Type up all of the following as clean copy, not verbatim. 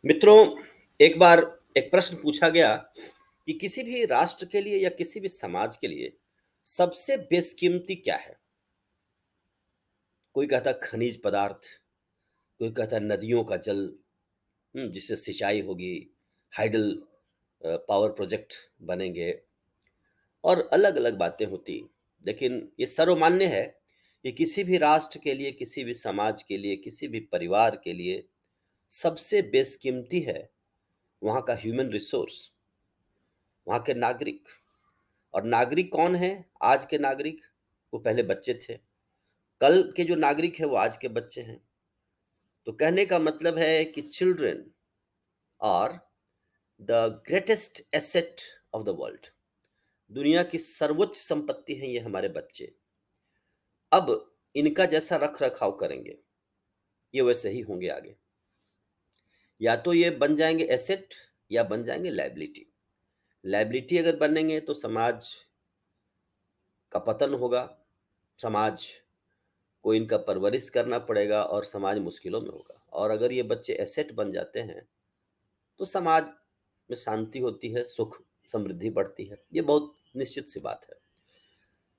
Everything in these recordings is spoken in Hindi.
मित्रों, एक बार एक प्रश्न पूछा गया कि किसी भी राष्ट्र के लिए या किसी भी समाज के लिए सबसे बेशकीमती क्या है? कोई कहता खनिज पदार्थ, कोई कहता नदियों का जल, जिससे सिंचाई होगी, हाइडल पावर प्रोजेक्ट बनेंगे और अलग-अलग बातें होती। लेकिन ये सर्वमान्य है कि किसी भी राष्ट्र के लिए, किसी भी समाज के लिए, किसी भी परिवार के लिए सबसे बेशकीमती है वहाँ का ह्यूमन रिसोर्स, वहाँ के नागरिक। और नागरिक कौन है? आज के नागरिक, वो पहले बच्चे थे। कल के जो नागरिक हैं वो आज के बच्चे हैं। तो कहने का मतलब है कि children are the greatest asset of the world. दुनिया की सर्वोच्च संपत्ति है ये हमारे बच्चे। अब इनका जैसा रख रखाव करेंगे, ये वैसे ही होंगे आगे। या तो ये बन जाएंगे एसेट या बन जाएंगे लायबिलिटी। लायबिलिटी अगर बनेंगे तो समाज का पतन होगा, समाज को इनका परवरिश करना पड़ेगा और समाज मुश्किलों में होगा। और अगर ये बच्चे एसेट बन जाते हैं तो समाज में शांति होती है, सुख समृद्धि बढ़ती है। ये बहुत निश्चित सी बात है।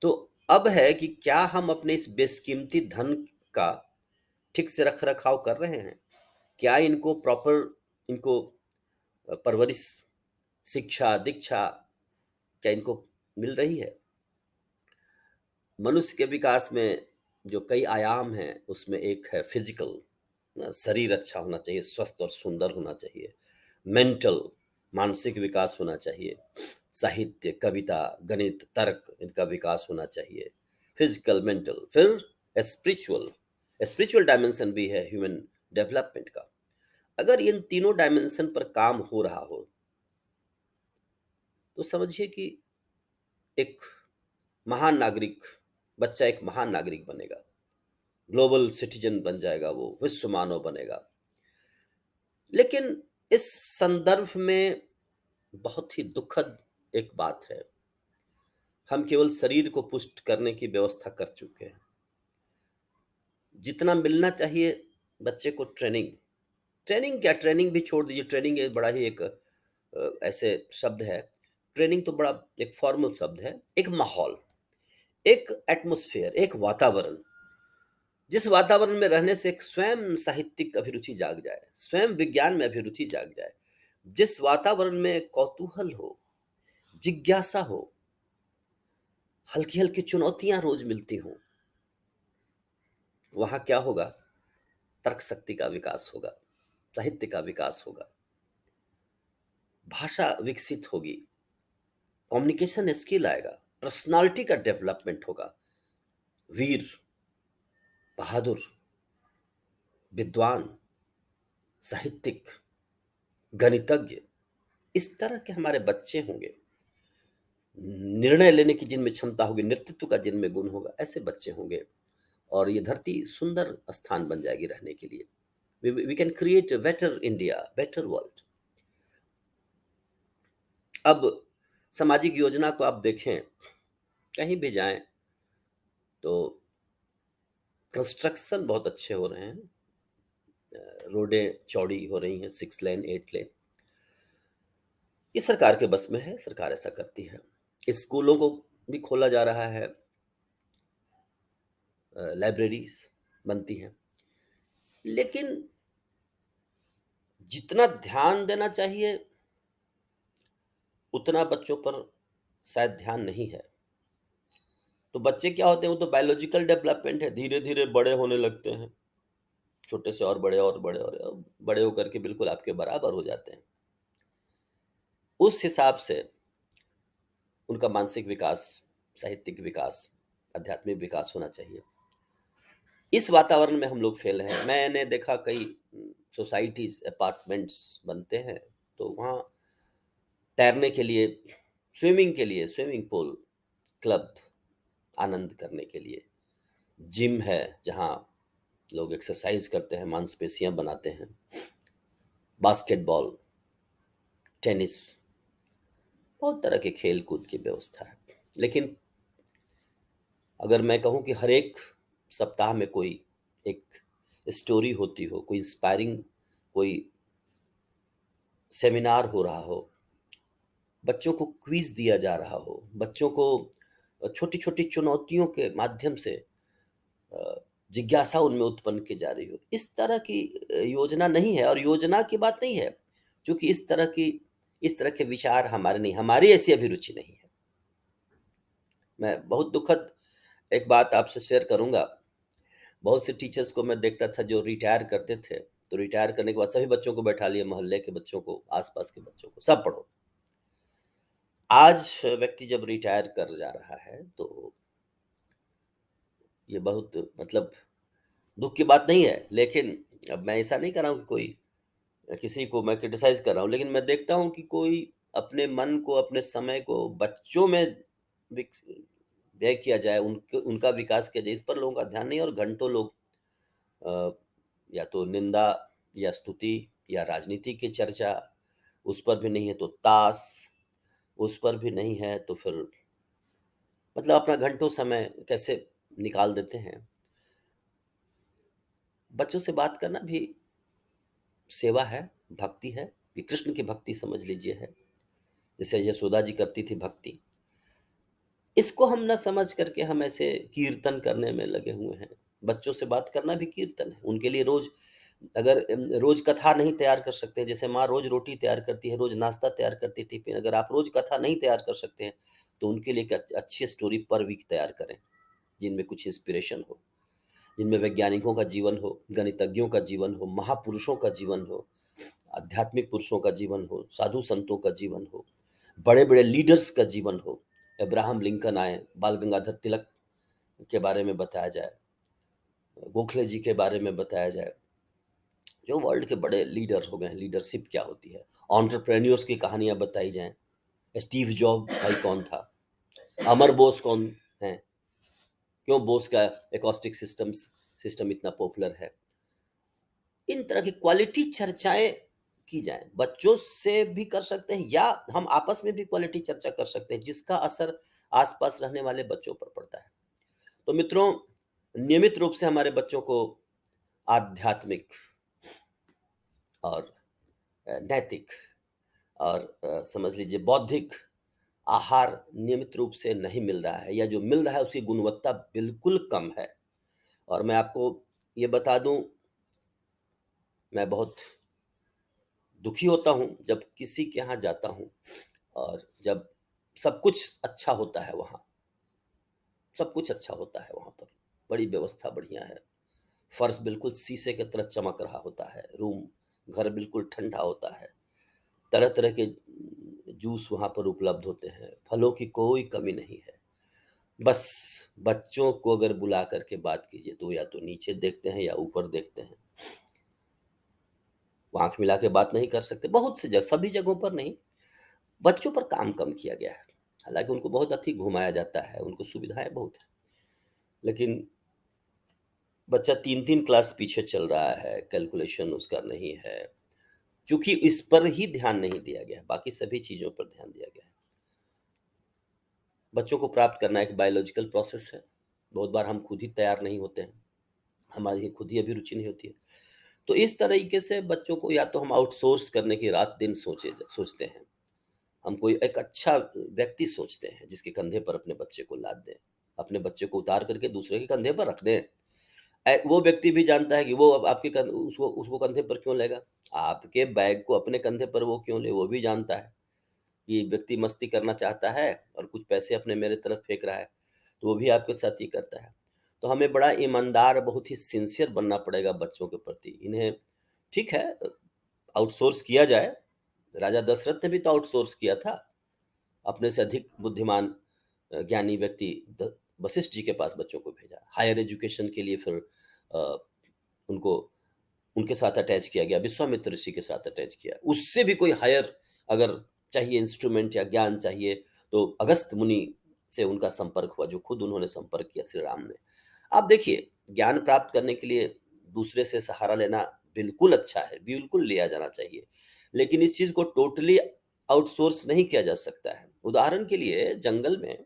तो अब है कि क्या हम अपने इस बेशकीमती धन का ठीक से रख रखाव कर रहे हैं? क्या इनको प्रॉपर, इनको परवरिश, शिक्षा, दीक्षा, क्या इनको मिल रही है? मनुष्य के विकास में जो कई आयाम हैं उसमें एक है फिजिकल, शरीर अच्छा होना चाहिए, स्वस्थ और सुंदर होना चाहिए। मेंटल, मानसिक विकास होना चाहिए। साहित्य, कविता, गणित, तर्क, इनका विकास होना चाहिए। फिजिकल, मेंटल, फिर स्पिरिचुअल। स्पिरिचुअल डायमेंशन भी है ह्यूमन डेवलपमेंट का। अगर इन तीनों डायमेंशन पर काम हो रहा हो तो समझिए कि एक महान नागरिक, बच्चा एक महान नागरिक बनेगा, ग्लोबल सिटीजन बन जाएगा, वो विश्व मानव बनेगा। लेकिन इस संदर्भ में बहुत ही दुखद एक बात है, हम केवल शरीर को पुष्ट करने की व्यवस्था कर चुके हैं। जितना मिलना चाहिए बच्चे को ट्रेनिंग, ट्रेनिंग क्या, ट्रेनिंग भी छोड़ दीजिए। ट्रेनिंग एक बड़ा ही एक ऐसे शब्द है। ट्रेनिंग तो बड़ा एक फॉर्मल शब्द है। एक माहौल, एक एटमॉस्फेयर, एक वातावरण, जिस वातावरण में रहने से एक स्वयं साहित्यिक अभिरुचि जाग जाए, स्वयं विज्ञान में अभिरुचि जाग जाए, जिस वातावरण में कौतूहल हो, जिज्ञासा हो, हल्की हल्की चुनौतियां रोज मिलती हों, वहां क्या होगा? तर्क शक्ति का विकास होगा, साहित्य का विकास होगा, भाषा विकसित होगी, कम्युनिकेशन स्किल आएगा, पर्सनालिटी का डेवलपमेंट होगा। वीर, बहादुर, विद्वान, साहित्यिक, गणितज्ञ, इस तरह के हमारे बच्चे होंगे। निर्णय लेने की जिनमें क्षमता होगी, नेतृत्व का जिनमें गुण होगा, ऐसे बच्चे होंगे। और ये धरती सुंदर स्थान बन जाएगी रहने के लिए। We can create a better India, better world. अब सामाजिक योजना को आप देखें, कहीं भी जाएं तो कंस्ट्रक्शन बहुत अच्छे हो रहे हैं। रोडें चौड़ी हो रही हैं, 6 लेन 8 लेन। ये सरकार के बस में है, सरकार ऐसा करती है। स्कूलों को भी खोला जा रहा है, लाइब्रेरीज बनती हैं। लेकिन जितना ध्यान देना चाहिए उतना बच्चों पर शायद ध्यान नहीं है। तो बच्चे क्या होते हैं, वो तो बायोलॉजिकल डेवलपमेंट है, धीरे धीरे बड़े होने लगते हैं, छोटे से और बड़े और बड़े और बड़े होकर के बिल्कुल आपके बराबर हो जाते हैं। उस हिसाब से उनका मानसिक विकास, साहित्यिक विकास, आध्यात्मिक विकास होना चाहिए। इस वातावरण में हम लोग फेल हैं। मैंने देखा कई सोसाइटीज, अपार्टमेंट्स बनते हैं, तो वहाँ तैरने के लिए, स्विमिंग के लिए स्विमिंग पूल, क्लब, आनंद करने के लिए जिम है, जहाँ लोग एक्सरसाइज करते हैं, मांसपेशियां बनाते हैं, बास्केटबॉल, टेनिस, बहुत तरह के खेल कूद की व्यवस्था है। लेकिन अगर मैं कहूँ कि हर एक सप्ताह में कोई एक स्टोरी होती हो, कोई इंस्पायरिंग, कोई सेमिनार हो रहा हो, बच्चों को क्विज दिया जा रहा हो, बच्चों को छोटी-छोटी चुनौतियों के माध्यम से अ, जिज्ञासा उनमें उत्पन्न की जा रही हो। इस तरह की योजना नहीं है और योजना की बात नहीं है, क्योंकि इस तरह के विचार हमारे नहीं, हमारी ऐसी अभिरुचि नहीं है। मैं बहुत दुखद एक बात आपसे शेयर करूँगा। बहुत से टीचर्स को मैं देखता था जो रिटायर करते थे, तो रिटायर करने के बाद सभी बच्चों को बैठा लिया, मोहल्ले के बच्चों को, आस-पास के बच्चों को, सब पढ़ो। आज व्यक्ति जब रिटायर कर जा रहा है, तो ये बहुत मतलब दुःख की बात नहीं है, लेकिन अब मैं ऐसा नहीं कर रहा हूँ कि कोई किसी को मैं क्रिटिसाइज़ कर रहा हूँ, लेकिन मैं देखता हूँ कि कोई अपने मन को, अपने समय को बच्चों में विक व्यय किया जाए, उनका विकास किया जाए, इस पर लोगों का ध्यान नहीं है और घंटों लोग अ, या तो निंदा या स्तुति या राजनीति की चर्चा, उस पर भी नहीं है तो ताश, उस पर भी नहीं है तो फिर मतलब अपना घंटों समय कैसे निकाल देते हैं। बच्चों से बात करना भी सेवा है, भक्ति है, ये कृष्ण की भक्ति समझ लीजिए है। जैसे यशोदा जी करती थी भक्ति। इसको हम ना समझ करके हम ऐसे कीर्तन करने में लगे हुए हैं। बच्चों से बात करना भी कीर्तन है। उनके लिए रोज़ अगर रोज़ कथा नहीं तैयार कर सकते हैं, जैसे माँ रोज़ रोटी तैयार करती है, रोज़ नाश्ता तैयार करती है टिफ़िन, अगर आप रोज़ कथा नहीं तैयार कर सकते हैं, तो उनके लिए एक अच्छी स्टोरी पर वीक तैयार करें, जिनमें कुछ इंस्पिरेशन हो, जिनमें वैज्ञानिकों का जीवन हो, गणितज्ञों का जीवन हो, महापुरुषों का जीवन हो, आध्यात्मिक पुरुषों का जीवन हो, साधु संतों का जीवन हो, बड़े-बड़े लीडर्स का जीवन हो। अब्राहम लिंकन आए, बाल गंगाधर तिलक के बारे में बताया जाए, गोखले जी के बारे में बताया जाए, जो वर्ल्ड के बड़े लीडर हो गए हैं, लीडरशिप क्या होती है, एंटरप्रेन्योर्स की कहानियाँ बताई जाएँ, स्टीव जॉब भाई कौन था, अमर बोस कौन हैं, क्यों बोस का एकॉस्टिक सिस्टम इतना पॉपुलर है। इन तरह की क्वालिटी चर्चाएँ की जाएँ, बच्चों से भी कर सकते हैं या हम आपस में भी क्वालिटी चर्चा कर सकते हैं, जिसका असर आस-पास रहने वाले बच्चों पर पड़ता है। तो मित्रों, नियमित रूप से हमारे बच्चों को आध्यात्मिक और नैतिक और समझ लीजिए बौद्धिक आहार नियमित रूप से नहीं मिल रहा है या जो मिल रहा है उसकी गुणवत्ता बिल्कुल कम है। और मैं आपको ये बता दूँ, मैं बहुत दुखी होता हूँ जब किसी के यहाँ जाता हूँ और जब सब कुछ अच्छा होता है वहाँ, सब कुछ अच्छा होता है वहाँ पर, बड़ी व्यवस्था बढ़िया है, फर्श बिल्कुल शीशे की तरह चमक रहा होता है, घर बिल्कुल ठंडा होता है, तरह-तरह के जूस वहाँ पर उपलब्ध होते हैं, फलों की कोई कमी नहीं है। बस बच्चों को अगर बुला कर के बात कीजिए तो या तो नीचे देखते हैं या ऊपर देखते हैं। वो आँख मिला के बात नहीं कर सकते, बहुत सी सभी जगहों पर नहीं, बच्चों पर काम कम किया गया है। हालाँकि उनको बहुत अधिक घुमाया जाता है, उनको सुविधाएँ बहुत हैं, लेकिन बच्चा 3-3 क्लास पीछे चल रहा है, कैलकुलेशन उसका नहीं है, चूँकि इस पर ही ध्यान नहीं दिया गया है, बाकी सभी चीज़ों पर ध्यान दिया गया है। बच्चों को प्राप्त करना एक बायोलॉजिकल प्रोसेस है, बहुत बार हम खुद ही तैयार नहीं होते हैं, हमारी खुद ही अभिरुचि नहीं होती है। तो इस तरीके से बच्चों को या तो हम आउटसोर्स करने की रात-दिन सोचते हैं। हम कोई एक अच्छा व्यक्ति सोचते हैं जिसके कंधे पर अपने बच्चे को लाद दें। अपने बच्चे को उतार करके दूसरे के कंधे पर रख दें। वो व्यक्ति भी जानता है कि वो अब आपके उसको उसको कंधे पर क्यों लेगा? आपके बैग को अपने कंधे पर वो क्यों ले? वो भी जानता है कि व्यक्ति मस्ती करना चाहता है और कुछ पैसे अपने मेरे तरफ फेंक रहा है, तो वो भी आपके साथ ही करता है। तो हमें बड़ा ईमानदार, बहुत ही सिंसियर बनना पड़ेगा बच्चों के प्रति। इन्हें ठीक है, आउटसोर्स किया जाए, राजा दशरथ ने भी तो आउटसोर्स किया था। अपने से अधिक बुद्धिमान ज्ञानी व्यक्ति वशिष्ठ जी के पास बच्चों को भेजा। हायर एजुकेशन के लिए फिर अ, उनको उनके साथ अटैच किया गया, विश्वामित्र ऋषि के साथ अटैच किया। उससे भी कोई हायर अगर चाहिए इंस्ट्रूमेंट या ज्ञान चाहिए, तो अगस्त्य मुनि से उनका संपर्क हुआ, जो खुद उन्होंने संपर्क किया श्री राम ने। आप देखिए, ज्ञान प्राप्त करने के लिए दूसरे से सहारा लेना बिल्कुल अच्छा है, बिल्कुल लिया जाना चाहिए। लेकिन इस चीज़ को टोटली आउटसोर्स नहीं किया जा सकता है। उदाहरण के लिए जंगल में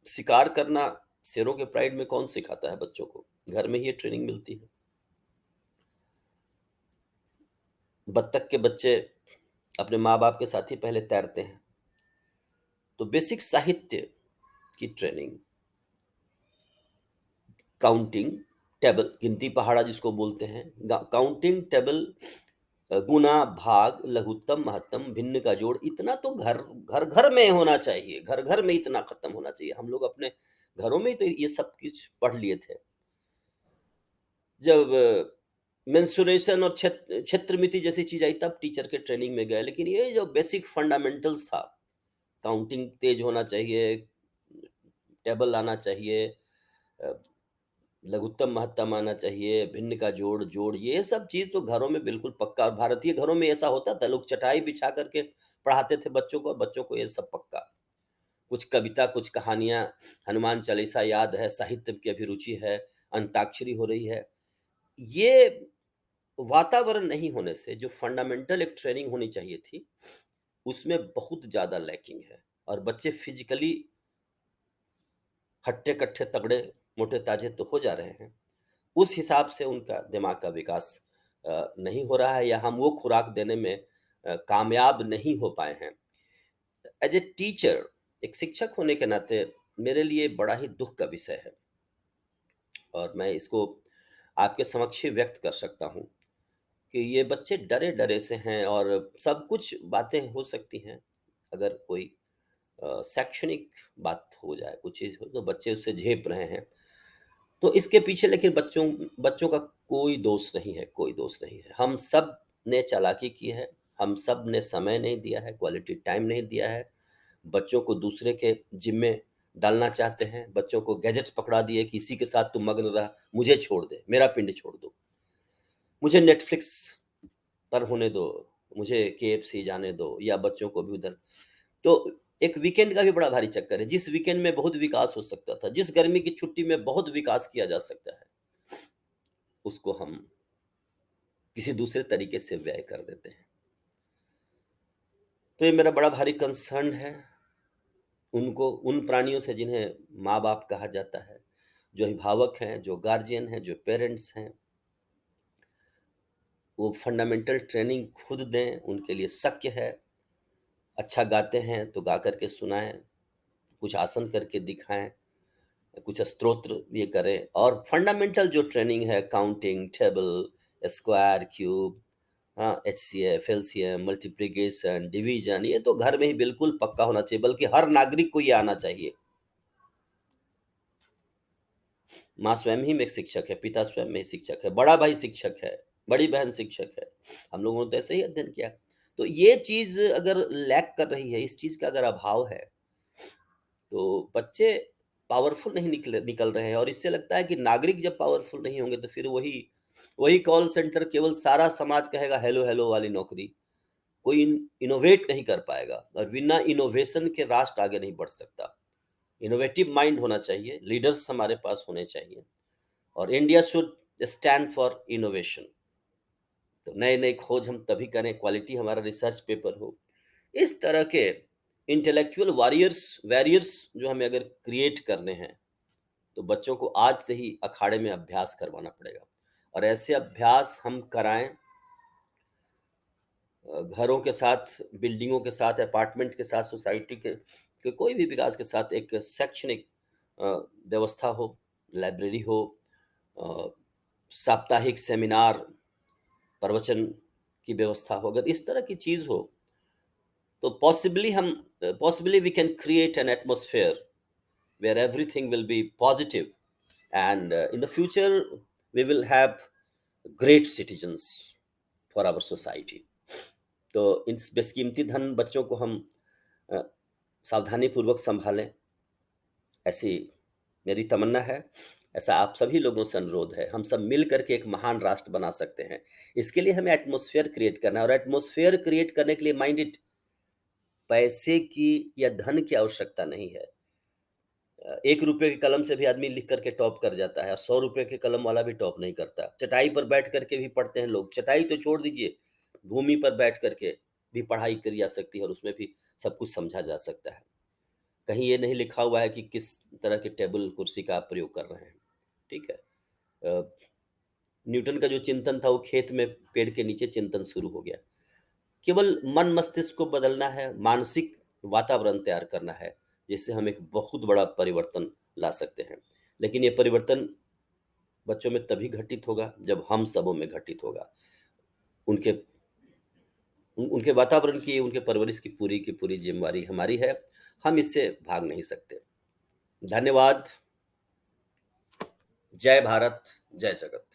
शिकार करना शेरों के प्राइड में कौन सिखाता है बच्चों को? घर में ही ये ट्रेनिंग मिलती है। बत्तख के बच्चे अपने माँ-बाप के साथ ही पहले तैरते हैं। तो बेसिक साहित्य की ट्रेनिंग, काउंटिंग टेबल, गिनती पहाड़ा जिसको बोलते हैं, काउंटिंग टेबल, गुणा, भाग, लघुत्तम, महत्तम, भिन्न का जोड़, इतना तो घर घर घर में होना चाहिए, घर घर में इतना खत्म होना चाहिए। हम लोग अपने घरों में ही तो ये सब कुछ पढ़ लिए थे। जब मेंस्ट्रुएशन और क्षेत्रमिति जैसी चीज आई तब टीचर के ट्रेनिंग में गए, लेकिन ये जो बेसिक फंडामेंटल्स था, काउंटिंग तेज होना चाहिए, टेबल आना चाहिए, अ, लघुत्तम महत्तम आना चाहिए, भिन्न का जोड़ जोड़, ये सब चीज तो घरों में बिल्कुल पक्का। और भारतीय घरों में ऐसा होता था, लोग चटाई बिछा करके पढ़ाते थे बच्चों को, और बच्चों को ये सब पक्का। कुछ कविता, कुछ कहानियां, हनुमान चालीसा याद है, साहित्य की अभिरुचि है, अंताक्षरी हो रही है। ये वातावरण नहीं होने से जो फंडामेंटल एक ट्रेनिंग होनी चाहिए थी, उसमें बहुत ज़्यादा लैकिंग है, और बच्चे फिज़िकली हट्टे-कट्टे, तगड़े, मोटे-ताजे तो हो जा रहे हैं। उस हिसाब से उनका दिमाग का विकास नहीं हो रहा है, या हम वो खुराक देने में कामयाब नहीं हो पाए हैं। एज़ ए टीचर, एक शिक्षक होने के नाते मेरे लिए बड़ा ही दुःख का विषय है, और मैं इसको आपके समक्ष ही व्यक्त कर सकता हूँ कि ये बच्चे डरे-डरे से हैं, और सब कुछ बातें हो सकती हैं। अगर कोई शैक्षणिक बात हो जाए, कुछ चीज़ हो, तो बच्चे उससे झेप रहे हैं। तो इसके पीछे लेकिन बच्चों बच्चों का कोई दोष नहीं है, कोई दोष नहीं है। हम सब ने चालाकी की है, हम सब ने समय नहीं दिया है, क्वालिटी टाइम नहीं दिया है। बच्चों को दूसरे के ज़िम्मे डालना चाहते हैं, बच्चों को गैजेट्स पकड़ा दिए कि इसी के साथ तू मग्न रह, मुझे छोड़ दे, मेरा पिंड छोड़ दो। मुझे नेटफ्लिक्स पर होने दो, मुझे केएफसी जाने दो, या बच्चों को भी उधर। तो एक वीकेंड का भी बड़ा भारी चक्कर है। जिस वीकेंड में बहुत विकास हो सकता था, जिस गर्मी की छुट्टी में बहुत विकास किया जा सकता है, उसको हम किसी दूसरे तरीके से व्यय कर देते हैं। तो ये मेरा बड़ा भारी कंसर्न है, उनको, उन प्राणियों से जिन्हें माँ-बाप कहा जाता है, जो अभिभावक हैं, जो गार्जियन हैं, जो पेरेंट्स हैं, वो फंडामेंटल ट्रेनिंग खुद दें, उनके लिए शक्य है। अच्छा गाते हैं तो गा कर के सुनाएँ, कुछ आसन करके दिखाएँ, कुछ स्तोत्र ये करें, और फंडामेंटल जो ट्रेनिंग है, काउंटिंग टेबल, स्क्वायर, क्यूब, हाँ, एचसीएफ, एलसीएम, मल्टीप्लिकेशन, डिवीजन, ये तो घर में ही बिल्कुल पक्का होना चाहिए, बल्कि हर नागरिक को ये आना चाहिए। माँ स्वयं ही में एक शिक्षक है, पिता स्वयं में ही शिक्षक है, बड़ा भाई शिक्षक है, बड़ी बहन शिक्षक है। हम लोगों ने तो ऐसे ही अध्ययन किया। तो ये चीज़ अगर लैक कर रही है, इस चीज़ का अगर अभाव है, तो बच्चे पावरफुल नहीं निकल रहे हैं, और इससे लगता है कि नागरिक जब पावरफुल नहीं होंगे, तो फिर वही वही कॉल सेंटर, केवल सारा समाज कहेगा हेलो हेलो वाली नौकरी। कोई इनोवेट नहीं कर पाएगा, और बिना इनोवेशन के राष्ट्र आगे नहीं बढ़ सकता। इनोवेटिव माइंड होना चाहिए, लीडर्स हमारे पास होने चाहिए, और India should stand for innovation. तो नए नए खोज हम तभी करें, क्वालिटी हमारा रिसर्च पेपर हो। इस तरह के इंटेलेक्चुअल वॉरियर्स जो हमें अगर क्रिएट करने हैं, तो बच्चों को आज से ही अखाड़े में अभ्यास करवाना पड़ेगा, और ऐसे अभ्यास हम कराएं घरों के साथ, बिल्डिंगों के साथ, अपार्टमेंट के साथ, सोसाइटी के कोई भी विकास के साथ एक शैक्षणिक अ, व्यवस्था हो, लाइब्रेरी हो, अ, साप्ताहिक सेमिनार, प्रवचन की व्यवस्था हो। अगर इस तरह की चीज़ हो, तो possibly we can create an atmosphere where everything will be positive, and in the future we will have great citizens for our society. तो इस बेशकीमती धन बच्चों को हम अ, सावधानी पूर्वक संभालें, ऐसी मेरी तमन्ना है। ऐसा आप सभी लोगों से अनुरोध है। हम सब मिल करके एक महान राष्ट्र बना सकते हैं। इसके लिए हमें एटमॉस्फेयर क्रिएट करना है, और एटमॉस्फेयर क्रिएट करने के लिए माइंडेड पैसे की या धन की आवश्यकता नहीं है। 1 रुपए के कलम से भी आदमी लिख करके टॉप कर जाता है, और 100 रुपए के कलम वाला भी टॉप नहीं करता। चटाई पर बैठ करके भी पढ़ते हैं लोग। चटाई तो छोड़ दीजिए, भूमि पर बैठ करके भी पढ़ाई करी जा सकती है, और उसमें भी सब कुछ समझा जा सकता है। कहीं ये नहीं लिखा हुआ है कि किस तरह के टेबल कुर्सी का आप प्रयोग कर रहे हैं। ठीक है? न्यूटन का जो चिंतन था वो खेत में पेड़ के नीचे चिंतन शुरू हो गया। केवल मन मस्तिष्क को बदलना है, मानसिक वातावरण तैयार करना है, जिससे हम एक बहुत बड़ा परिवर्तन ला सकते हैं। लेकिन ये परिवर्तन बच्चों में तभी घटित होगा जब हम सबों में घटित होगा। उनके उनके वातावरण की, उनके परवरिश की पूरी ज़िम्मेवारी हमारी है। हम इससे भाग नहीं सकते। धन्यवाद। जय भारत, जय जगत।